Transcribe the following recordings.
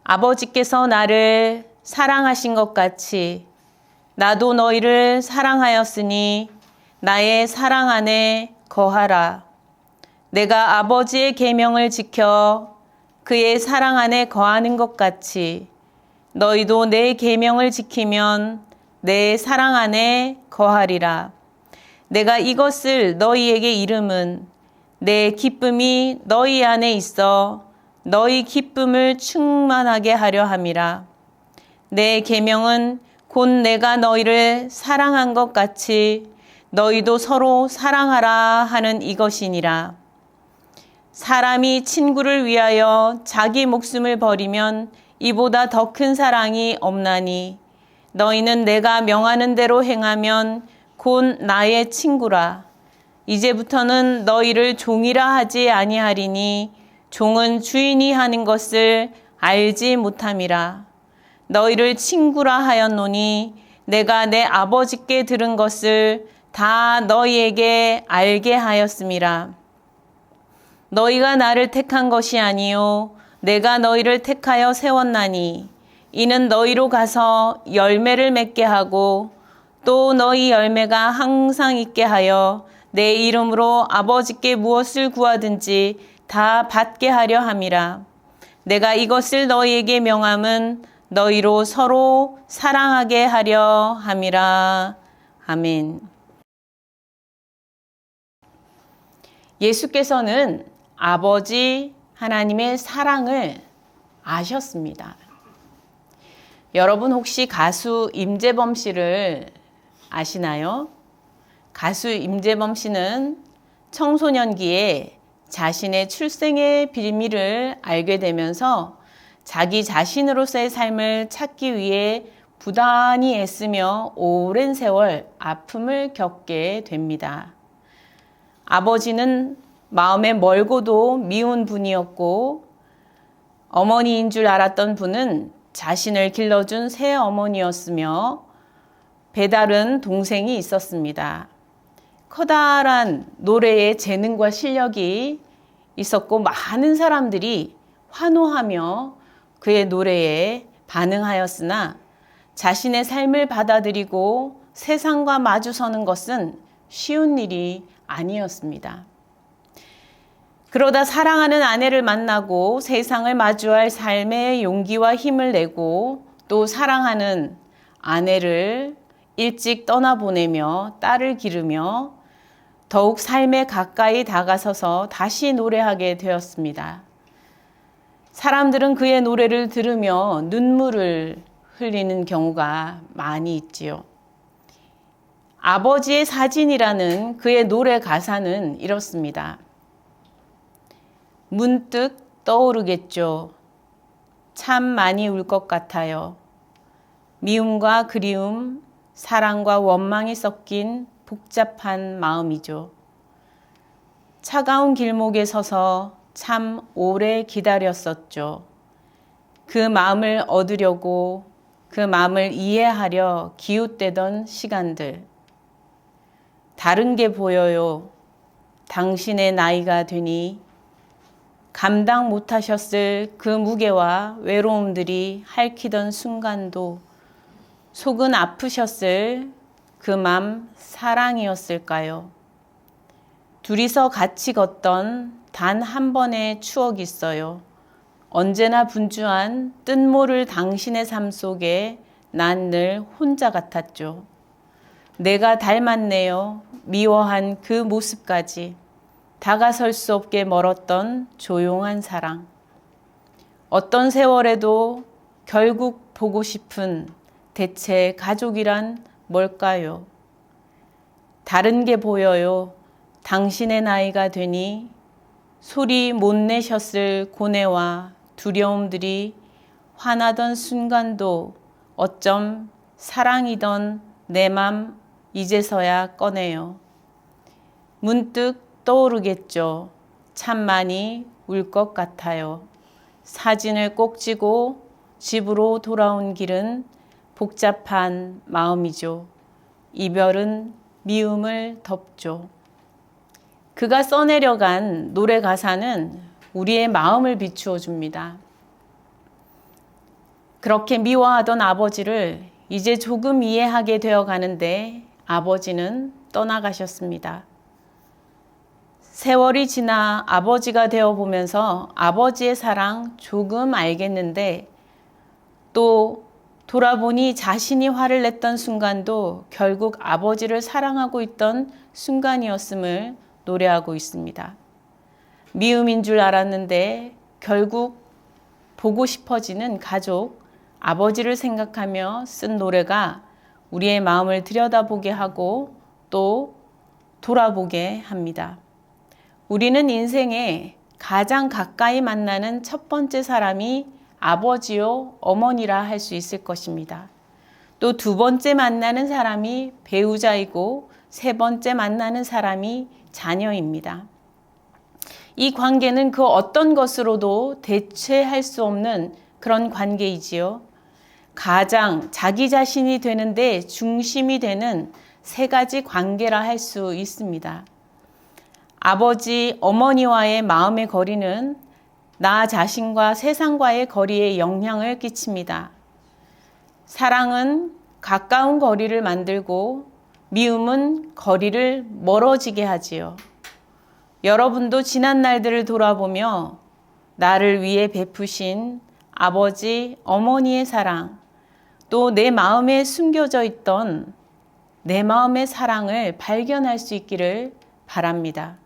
아버지께서 나를 사랑하신 것 같이 나도 너희를 사랑하였으니 나의 사랑 안에 거하라. 내가 아버지의 계명을 지켜 그의 사랑 안에 거하는 것 같이 너희도 내 계명을 지키면 내 사랑 안에 거하리라. 내가 이것을 너희에게 이름은 내 기쁨이 너희 안에 있어 너희 기쁨을 충만하게 하려 함이라. 내 계명은 곧 내가 너희를 사랑한 것 같이 너희도 서로 사랑하라 하는 이것이니라. 사람이 친구를 위하여 자기 목숨을 버리면 이보다 더 큰 사랑이 없나니 너희는 내가 명하는 대로 행하면 곧 나의 친구라. 이제부터는 너희를 종이라 하지 아니하리니 종은 주인이 하는 것을 알지 못함이라. 너희를 친구라 하였노니 내가 내 아버지께 들은 것을 다 너희에게 알게 하였음이라. 너희가 나를 택한 것이 아니요 내가 너희를 택하여 세웠나니 이는 너희로 가서 열매를 맺게 하고 또 너희 열매가 항상 있게 하여 내 이름으로 아버지께 무엇을 구하든지 다 받게 하려 함이라. 내가 이것을 너희에게 명함은 너희로 서로 사랑하게 하려 함이라. 아멘. 예수께서는 아버지 하나님의 사랑을 아셨습니다. 여러분 혹시 가수 임재범 씨를 아시나요? 가수 임재범 씨는 청소년기에 자신의 출생의 비밀을 알게 되면서 자기 자신으로서의 삶을 찾기 위해 부단히 애쓰며 오랜 세월 아픔을 겪게 됩니다. 아버지는 마음에 멀고도 미운 분이었고 어머니인 줄 알았던 분은 자신을 길러준 새어머니였으며 배다른 동생이 있었습니다. 커다란 노래의 재능과 실력이 있었고 많은 사람들이 환호하며 그의 노래에 반응하였으나 자신의 삶을 받아들이고 세상과 마주서는 것은 쉬운 일이 아니었습니다. 그러다 사랑하는 아내를 만나고 세상을 마주할 삶의 용기와 힘을 내고 또 사랑하는 아내를 일찍 떠나보내며 딸을 기르며 더욱 삶에 가까이 다가서서 다시 노래하게 되었습니다. 사람들은 그의 노래를 들으며 눈물을 흘리는 경우가 많이 있지요. 아버지의 사진이라는 그의 노래 가사는 이렇습니다. 문득 떠오르겠죠. 참 많이 울 것 같아요. 미움과 그리움, 사랑과 원망이 섞인 복잡한 마음이죠. 차가운 길목에 서서 참 오래 기다렸었죠. 그 마음을 얻으려고 그 마음을 이해하려 기웃대던 시간들. 다른 게 보여요. 당신의 나이가 되니 감당 못하셨을 그 무게와 외로움들이 핥히던 순간도 속은 아프셨을 그 맘 사랑이었을까요? 둘이서 같이 걷던 단 한 번의 추억이 있어요. 언제나 분주한 뜻모를 당신의 삶 속에 난 늘 혼자 같았죠. 내가 닮았네요. 미워한 그 모습까지. 다가설 수 없게 멀었던 조용한 사랑. 어떤 세월에도 결국 보고 싶은 대체 가족이란 뭘까요? 다른 게 보여요. 당신의 나이가 되니 소리 못 내셨을 고뇌와 두려움들이 화나던 순간도 어쩜 사랑이던 내 맘 이제서야 꺼내요. 문득 떠오르겠죠. 참 많이 울 것 같아요. 사진을 꼭 찍고 집으로 돌아온 길은 복잡한 마음이죠. 이별은 미움을 덮죠. 그가 써내려간 노래 가사는 우리의 마음을 비추어 줍니다. 그렇게 미워하던 아버지를 이제 조금 이해하게 되어 가는데 아버지는 떠나가셨습니다. 세월이 지나 아버지가 되어 보면서 아버지의 사랑 조금 알겠는데 또 돌아보니 자신이 화를 냈던 순간도 결국 아버지를 사랑하고 있던 순간이었음을 노래하고 있습니다. 미움인 줄 알았는데 결국 보고 싶어지는 가족, 아버지를 생각하며 쓴 노래가 우리의 마음을 들여다보게 하고 또 돌아보게 합니다. 우리는 인생에 가장 가까이 만나는 첫 번째 사람이 아버지요, 어머니라 할 수 있을 것입니다. 또 두 번째 만나는 사람이 배우자이고 세 번째 만나는 사람이 자녀입니다. 이 관계는 그 어떤 것으로도 대체할 수 없는 그런 관계이지요. 가장 자기 자신이 되는데 중심이 되는 세 가지 관계라 할 수 있습니다. 아버지, 어머니와의 마음의 거리는 나 자신과 세상과의 거리에 영향을 끼칩니다. 사랑은 가까운 거리를 만들고 미움은 거리를 멀어지게 하지요. 여러분도 지난 날들을 돌아보며 나를 위해 베푸신 아버지, 어머니의 사랑, 또 내 마음에 숨겨져 있던 내 마음의 사랑을 발견할 수 있기를 바랍니다.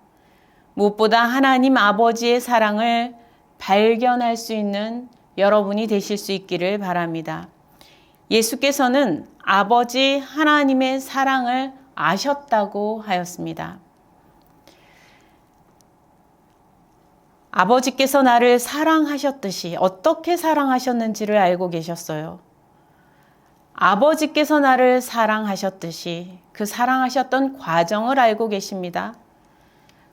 무엇보다 하나님 아버지의 사랑을 발견할 수 있는 여러분이 되실 수 있기를 바랍니다. 예수께서는 아버지 하나님의 사랑을 아셨다고 하였습니다. 아버지께서 나를 사랑하셨듯이 어떻게 사랑하셨는지를 알고 계셨어요. 아버지께서 나를 사랑하셨듯이 그 사랑하셨던 과정을 알고 계십니다.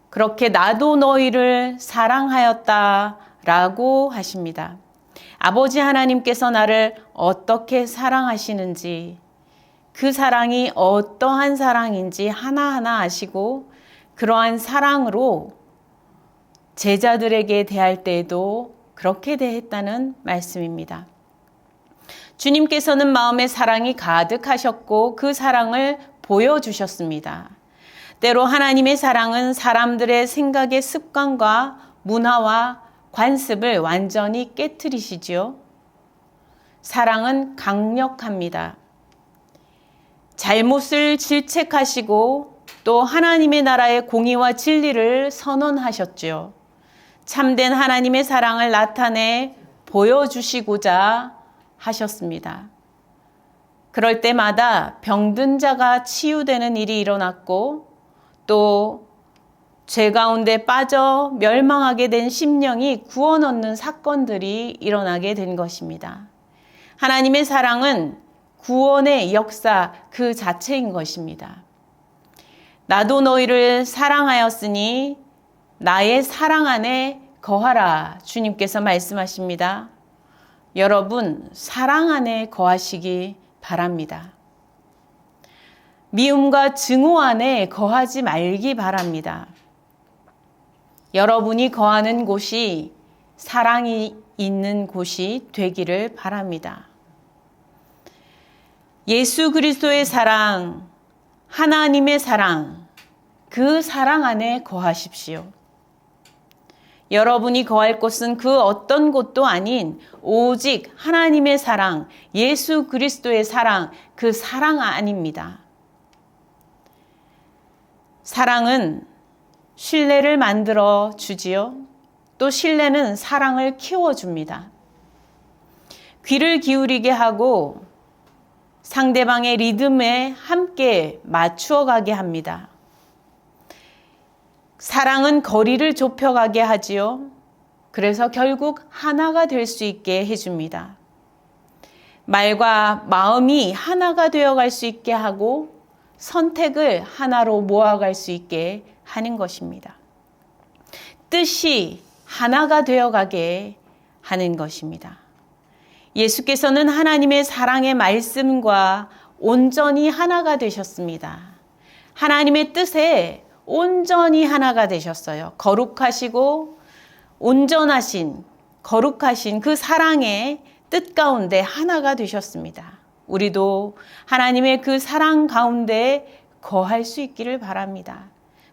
그렇게 나도 너희를 사랑하였다라고 하십니다. 아버지 하나님께서 나를 어떻게 사랑하시는지, 그 사랑이 어떠한 사랑인지 하나하나 아시고 그러한 사랑으로 제자들에게 대할 때에도 그렇게 대했다는 말씀입니다. 주님께서는 마음에 사랑이 가득하셨고 그 사랑을 보여주셨습니다. 때로 하나님의 사랑은 사람들의 생각의 습관과 문화와 관습을 완전히 깨트리시지요. 사랑은 강력합니다. 잘못을 질책하시고 또 하나님의 나라의 공의와 진리를 선언하셨지요. 참된 하나님의 사랑을 나타내 보여주시고자 하셨습니다. 그럴 때마다 병든 자가 치유되는 일이 일어났고 또 죄 가운데 빠져 멸망하게 된 심령이 구원 얻는 사건들이 일어나게 된 것입니다. 하나님의 사랑은 구원의 역사 그 자체인 것입니다. 나도 너희를 사랑하였으니 나의 사랑 안에 거하라. 주님께서 말씀하십니다. 여러분, 사랑 안에 거하시기 바랍니다. 미움과 증오 안에 거하지 말기 바랍니다. 여러분이 거하는 곳이 사랑이 있는 곳이 되기를 바랍니다. 예수 그리스도의 사랑, 하나님의 사랑, 그 사랑 안에 거하십시오. 여러분이 거할 곳은 그 어떤 곳도 아닌 오직 하나님의 사랑, 예수 그리스도의 사랑, 그 사랑 안입니다. 사랑은 신뢰를 만들어 주지요. 또 신뢰는 사랑을 키워줍니다. 귀를 기울이게 하고 상대방의 리듬에 함께 맞추어 가게 합니다. 사랑은 거리를 좁혀가게 하지요. 그래서 결국 하나가 될 수 있게 해줍니다. 말과 마음이 하나가 되어갈 수 있게 하고 선택을 하나로 모아갈 수 있게 하는 것입니다. 뜻이 하나가 되어가게 하는 것입니다. 예수께서는 하나님의 사랑의 말씀과 온전히 하나가 되셨습니다. 하나님의 뜻에 온전히 하나가 되셨어요. 거룩하시고 온전하신, 거룩하신 그 사랑에 뜻 가운데 하나가 되셨습니다. 우리도 하나님의 그 사랑 가운데 거할 수 있기를 바랍니다.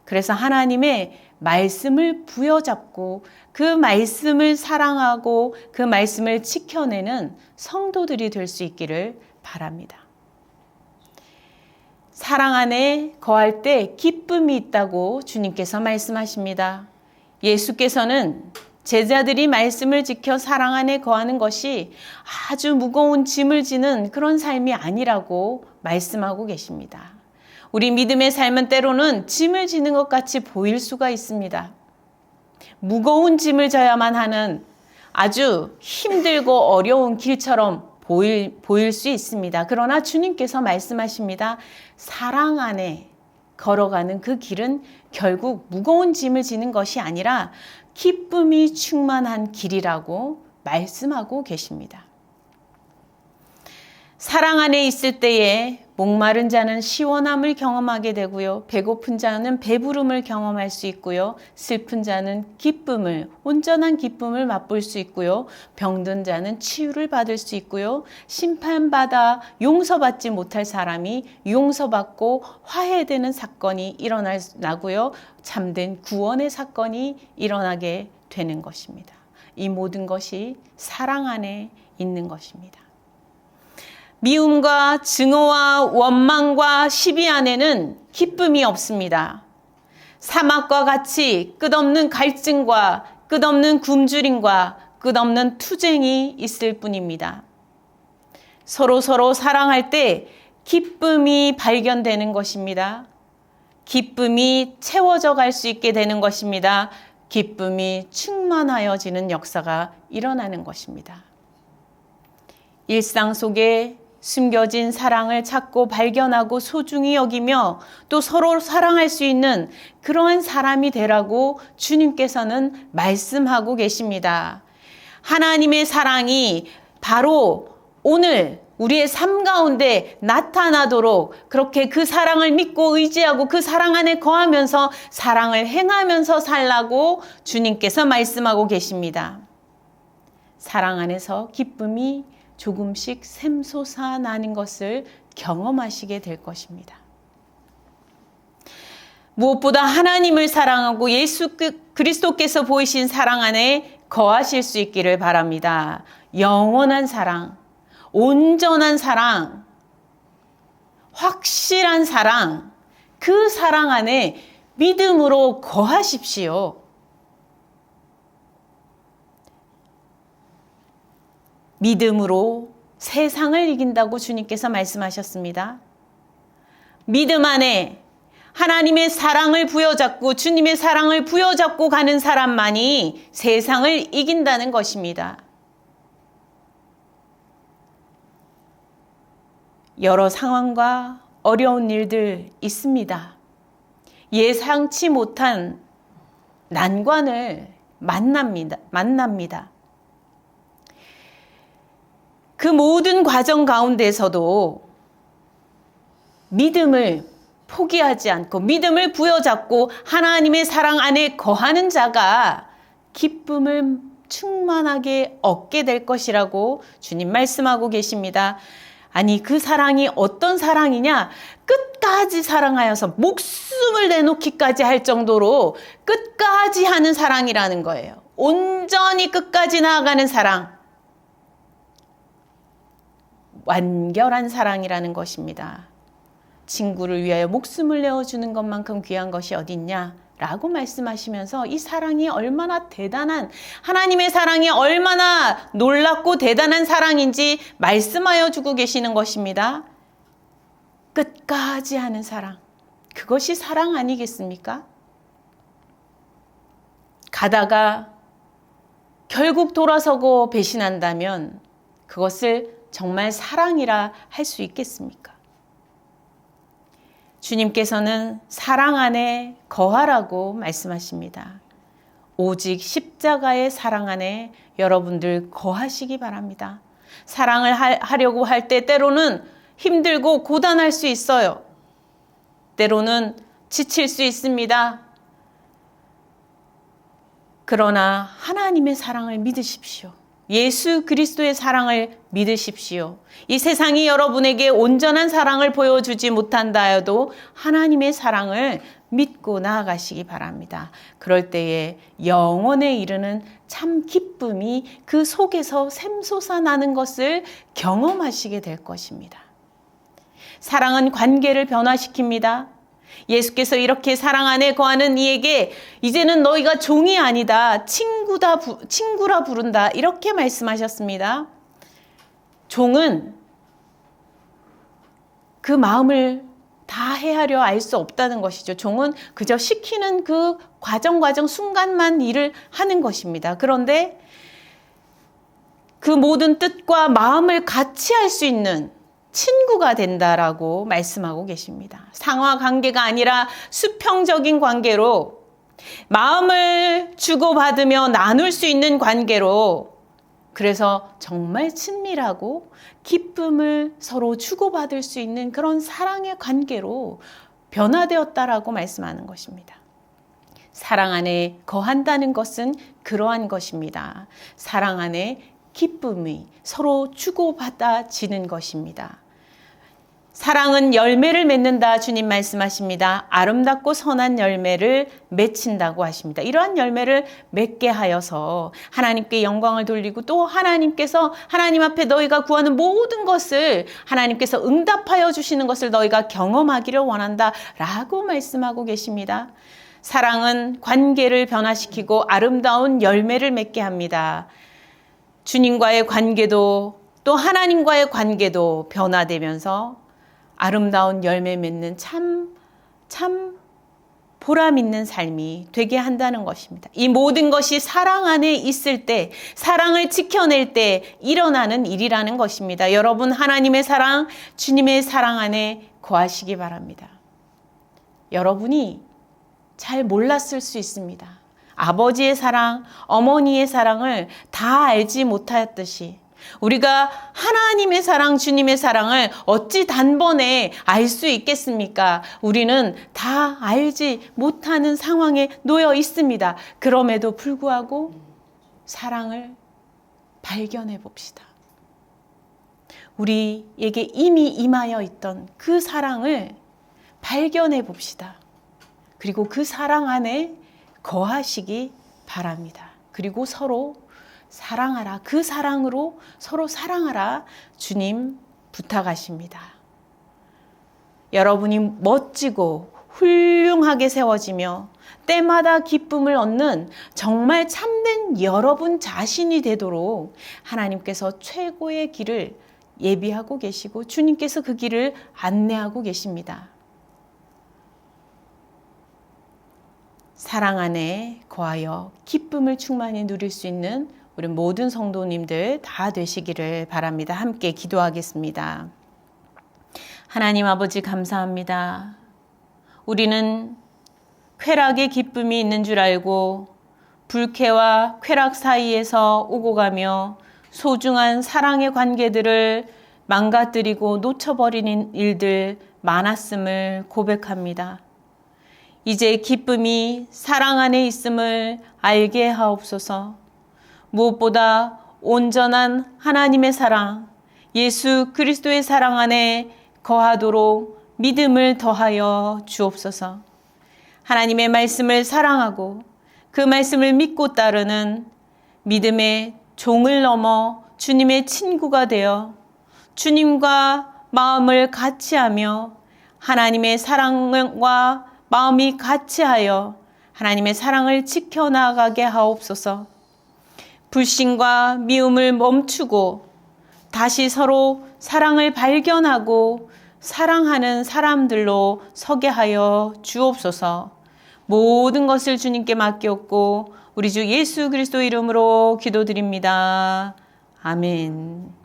그래서 하나님의 말씀을 부여잡고 그 말씀을 사랑하고 그 말씀을 지켜내는 성도들이 될 수 있기를 바랍니다. 사랑 안에 거할 때 기쁨이 있다고 주님께서 말씀하십니다. 예수께서는 제자들이 말씀을 지켜 사랑 안에 거하는 것이 아주 무거운 짐을 지는 그런 삶이 아니라고 말씀하고 계십니다. 우리 믿음의 삶은 때로는 짐을 지는 것 같이 보일 수가 있습니다. 무거운 짐을 져야만 하는 아주 힘들고 어려운 길처럼 보일 수 있습니다. 그러나 주님께서 말씀하십니다. 사랑 안에 걸어가는 그 길은 결국 무거운 짐을 지는 것이 아니라 기쁨이 충만한 길이라고 말씀하고 계십니다. 사랑 안에 있을 때에 목마른 자는 시원함을 경험하게 되고요. 배고픈 자는 배부름을 경험할 수 있고요. 슬픈 자는 기쁨을, 온전한 기쁨을 맛볼 수 있고요. 병든 자는 치유를 받을 수 있고요. 심판받아 용서받지 못할 사람이 용서받고 화해되는 사건이 일어나고요. 참된 구원의 사건이 일어나게 되는 것입니다. 이 모든 것이 사랑 안에 있는 것입니다. 미움과 증오와 원망과 시비 안에는 기쁨이 없습니다. 사막과 같이 끝없는 갈증과 끝없는 굶주림과 끝없는 투쟁이 있을 뿐입니다. 서로 사랑할 때 기쁨이 발견되는 것입니다. 기쁨이 채워져 갈 수 있게 되는 것입니다. 기쁨이 충만하여지는 역사가 일어나는 것입니다. 일상 속에 숨겨진 사랑을 찾고 발견하고 소중히 여기며 또 서로 사랑할 수 있는 그러한 사람이 되라고 주님께서는 말씀하고 계십니다. 하나님의 사랑이 바로 오늘 우리의 삶 가운데 나타나도록 그렇게 그 사랑을 믿고 의지하고 그 사랑 안에 거하면서 사랑을 행하면서 살라고 주님께서 말씀하고 계십니다. 사랑 안에서 기쁨이 조금씩 샘솟아 나는 것을 경험하시게 될 것입니다. 무엇보다 하나님을 사랑하고 예수 그리스도께서 보이신 사랑 안에 거하실 수 있기를 바랍니다. 영원한 사랑, 온전한 사랑, 확실한 사랑, 그 사랑 안에 믿음으로 거하십시오. 믿음으로 세상을 이긴다고 주님께서 말씀하셨습니다. 믿음 안에 하나님의 사랑을 부여잡고 주님의 사랑을 부여잡고 가는 사람만이 세상을 이긴다는 것입니다. 여러 상황과 어려운 일들 있습니다. 예상치 못한 난관을 만납니다. 그 모든 과정 가운데서도 믿음을 포기하지 않고 믿음을 부여잡고 하나님의 사랑 안에 거하는 자가 기쁨을 충만하게 얻게 될 것이라고 주님 말씀하고 계십니다. 아니, 그 사랑이 어떤 사랑이냐? 끝까지 사랑하여서 목숨을 내놓기까지 할 정도로 끝까지 하는 사랑이라는 거예요. 온전히 끝까지 나아가는 사랑. 완결한 사랑이라는 것입니다. 친구를 위하여 목숨을 내어주는 것만큼 귀한 것이 어딨냐? 라고 말씀하시면서 이 사랑이 얼마나 대단한, 하나님의 사랑이 얼마나 놀랍고 대단한 사랑인지 말씀하여 주고 계시는 것입니다. 끝까지 하는 사랑. 그것이 사랑 아니겠습니까? 가다가 결국 돌아서고 배신한다면 그것을 정말 사랑이라 할 수 있겠습니까? 주님께서는 사랑 안에 거하라고 말씀하십니다. 오직 십자가의 사랑 안에 여러분들 거하시기 바랍니다. 사랑을 하려고 할 때 때로는 힘들고 고단할 수 있어요. 때로는 지칠 수 있습니다. 그러나 하나님의 사랑을 믿으십시오. 예수 그리스도의 사랑을 믿으십시오. 이 세상이 여러분에게 온전한 사랑을 보여주지 못한다 해도 하나님의 사랑을 믿고 나아가시기 바랍니다. 그럴 때에 영원에 이르는 참 기쁨이 그 속에서 샘솟아 나는 것을 경험하시게 될 것입니다. 사랑은 관계를 변화시킵니다. 예수께서 이렇게 사랑 안에 거하는 이에게 이제는 너희가 종이 아니다, 친구라 부른다, 이렇게 말씀하셨습니다. 종은 그 마음을 다 헤아려 알 수 없다는 것이죠. 종은 그저 시키는 그 과정 순간만 일을 하는 것입니다. 그런데 그 모든 뜻과 마음을 같이 할 수 있는 친구가 된다라고 말씀하고 계십니다. 상하 관계가 아니라 수평적인 관계로 마음을 주고받으며 나눌 수 있는 관계로, 그래서 정말 친밀하고 기쁨을 서로 주고받을 수 있는 그런 사랑의 관계로 변화되었다라고 말씀하는 것입니다. 사랑 안에 거한다는 것은 그러한 것입니다. 사랑 안에 기쁨이 서로 주고받아지는 것입니다. 사랑은 열매를 맺는다, 주님 말씀하십니다. 아름답고 선한 열매를 맺힌다고 하십니다. 이러한 열매를 맺게 하여서 하나님께 영광을 돌리고 또 하나님께서 하나님 앞에 너희가 구하는 모든 것을 하나님께서 응답하여 주시는 것을 너희가 경험하기를 원한다라고 말씀하고 계십니다. 사랑은 관계를 변화시키고 아름다운 열매를 맺게 합니다. 주님과의 관계도 또 하나님과의 관계도 변화되면서 아름다운 열매 맺는 참 보람 있는 삶이 되게 한다는 것입니다. 이 모든 것이 사랑 안에 있을 때, 사랑을 지켜낼 때 일어나는 일이라는 것입니다. 여러분, 하나님의 사랑, 주님의 사랑 안에 거하시기 바랍니다. 여러분이 잘 몰랐을 수 있습니다. 아버지의 사랑, 어머니의 사랑을 다 알지 못하였듯이 우리가 하나님의 사랑, 주님의 사랑을 어찌 단번에 알 수 있겠습니까? 우리는 다 알지 못하는 상황에 놓여 있습니다. 그럼에도 불구하고 사랑을 발견해 봅시다. 우리에게 이미 임하여 있던 그 사랑을 발견해 봅시다. 그리고 그 사랑 안에 거하시기 바랍니다. 그리고 서로 사랑하라. 그 사랑으로 서로 사랑하라. 주님 부탁하십니다. 여러분이 멋지고 훌륭하게 세워지며 때마다 기쁨을 얻는 정말 참된 여러분 자신이 되도록 하나님께서 최고의 길을 예비하고 계시고 주님께서 그 길을 안내하고 계십니다. 사랑 안에 거하여 기쁨을 충만히 누릴 수 있는 우리 모든 성도님들 다 되시기를 바랍니다. 함께 기도하겠습니다. 하나님 아버지 감사합니다. 우리는 쾌락의 기쁨이 있는 줄 알고 불쾌와 쾌락 사이에서 오고 가며 소중한 사랑의 관계들을 망가뜨리고 놓쳐버리는 일들 많았음을 고백합니다. 이제 기쁨이 사랑 안에 있음을 알게 하옵소서. 무엇보다 온전한 하나님의 사랑, 예수 그리스도의 사랑 안에 거하도록 믿음을 더하여 주옵소서. 하나님의 말씀을 사랑하고 그 말씀을 믿고 따르는 믿음의 종을 넘어 주님의 친구가 되어 주님과 마음을 같이하며 하나님의 사랑과 마음이 같이하여 하나님의 사랑을 지켜나가게 하옵소서. 불신과 미움을 멈추고 다시 서로 사랑을 발견하고 사랑하는 사람들로 서게 하여 주옵소서. 모든 것을 주님께 맡겼고 우리 주 예수 그리스도 이름으로 기도드립니다. 아멘.